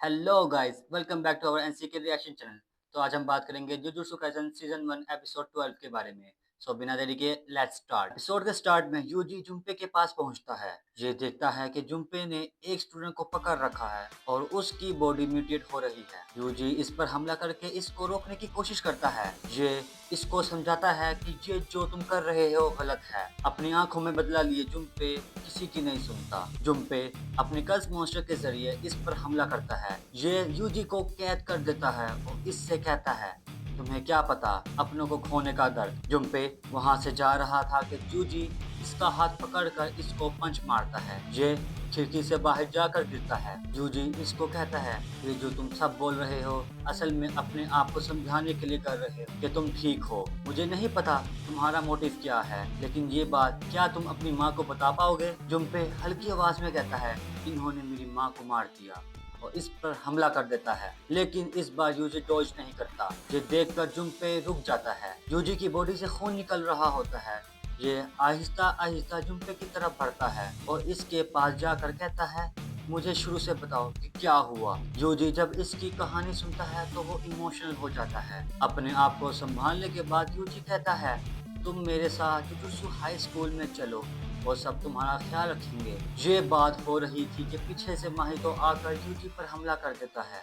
Hello guys, welcome back to our NCK reaction channel. तो आज हम बात करेंगे जुजुत्सु काइसेन सीजन 1 एपिसोड 12 के बारे में। सो बिना देरी के लेट्स स्टार्ट। एपिसोड के स्टार्ट में यूजी जुम्पे के पास पहुंचता है। ये देखता है कि जुम्पे ने एक स्टूडेंट को पकड़ रखा है और उसकी बॉडी म्यूटेट हो रही है। यूजी इस पर हमला करके इसको रोकने की कोशिश करता है। ये इसको समझाता है कि ये जो तुम कर रहे हो गलत है। अपनी आंखों में बदला लिए जुम्पे किसी की नहीं सुनता। जुम्पे अपने कर्स मॉन्स्टर के जरिए इस पर हमला करता है। ये यूजी को कैद कर देता है और इससे कहता है, तुम्हें क्या पता अपनों को खोने का दर्द। जुम्पे वहां से जा रहा था कि यूजी इसका हाथ पकड़कर इसको पंच मारता है। ये खिड़की से बाहर जाकर गिरता है। यूजी इसको कहता है, ये जो तुम सब बोल रहे हो असल में अपने आप को समझाने के लिए कर रहे हो कि तुम ठीक हो। मुझे नहीं पता तुम्हारा मोटिव क्या है, लेकिन ये बात क्या तुम अपनी माँ को बता पाओगे? जुम्पे हल्की आवाज में कहता है, इन्होंने मेरी माँ को मार दिया, और इस पर हमला कर देता है। लेकिन इस बार यूजी डॉज नहीं करता। ये देखकर जुम्पे रुक जाता है। यूजी की बॉडी से खून निकल रहा होता है। ये आहिस्ता आहिस्ता जुम्पे की तरफ बढ़ता है और इसके पास जाकर कहता है, मुझे शुरू से बताओ कि क्या हुआ। यूजी जब इसकी कहानी सुनता है तो वो इमोशनल हो जाता है। अपने आप को संभालने के बाद यूजी कहता है, तुम मेरे साथ जुजुत्सु हाई स्कूल में चलो, वो सब तुम्हारा ख्याल रखेंगे। ये बात हो रही थी कि पीछे से माहितो आकर यूजी पर हमला कर देता है।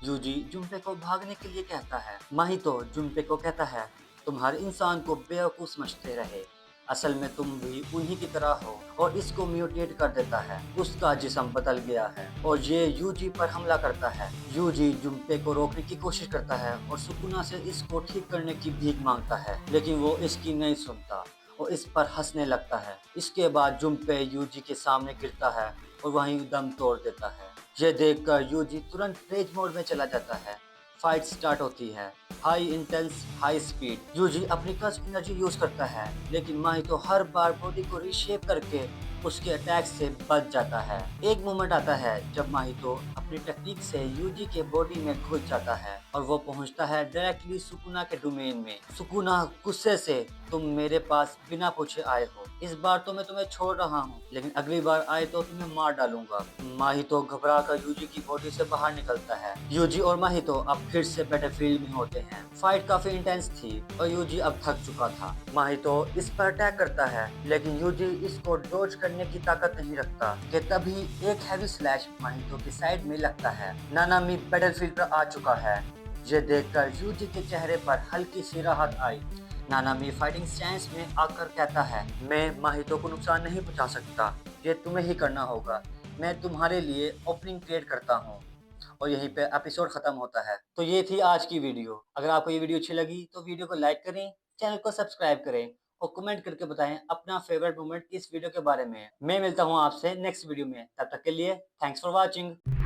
यूजी जुम्पे को भागने के लिए कहता है। माहितो जुम्पे को कहता है, तुम हर इंसान को बेवकूफ समझते रहे, असल में तुम भी उन्हीं की तरह हो, और इसको म्यूटेट कर देता है। उसका जिस्म बदल गया है और ये यूजी पर हमला करता है। यूजी जुम्पे को रोकने की कोशिश करता है और सुकुना से इसको ठीक करने की भीख मांगता है, लेकिन वो इसकी नहीं सुनता और इस पर हंसने लगता है। इसके बाद जुम्पे यूजी के सामने गिरता है और वहीं दम तोड़ देता है। ये देखकर यूजी तुरंत रेज मोड में चला जाता है। फाइट स्टार्ट होती है। High intense high speed. यूजी अपनी कर्स एनर्जी यूज करता है, लेकिन माहितो हर बार बॉडी को रीशेप करके उसके अटैक से बच जाता है। एक मोमेंट आता है जब माहितो अपनी टेक्निक से यूजी के बॉडी में घुस जाता है और वो पहुंचता है डायरेक्टली सुकुना के डोमेन में। सुकुना गुस्से से, तुम मेरे पास बिना पूछे आए हो, इस बार तो मैं तुम्हें छोड़ रहा हूँ, लेकिन अगली बार आए तो तुम्हें मार डालूंगा। माहितो घबरा कर यूजी की बॉडी से बाहर निकलता है। यूजी और माहितो अब फिर से बैटलफील्ड में होते हैं। फाइट काफी इंटेंस थी और यूजी अब थक चुका था। माहितो इस पर अटैक करता है, लेकिन यूजी इसको डॉज करने की ताकत नहीं रखता कि तभी एक हैवी स्लैश माहितो की साइड में लगता है। नानामी बैटलफील्ड पर आ चुका है। ये देखकर यूजी के चेहरे पर हल्की सी राहत आई। नानामी फाइटिंग स्टैंस में आकर कहता है, मैं माहितो को नुकसान नहीं पहुंचा सकता, ये तुम्हें ही करना होगा। मैं तुम्हारे लिए ओपनिंग क्रिएट करता हूँ। और यहीं पे एपिसोड खत्म होता है। तो ये थी आज की वीडियो। अगर आपको ये वीडियो अच्छी लगी तो वीडियो को लाइक करें, चैनल को सब्सक्राइब करें और कमेंट करके बताएं अपना फेवरेट मोमेंट इस वीडियो के बारे में। मैं मिलता हूँ आपसे नेक्स्ट वीडियो में। तब तक के लिए थैंक्स फॉर वॉचिंग।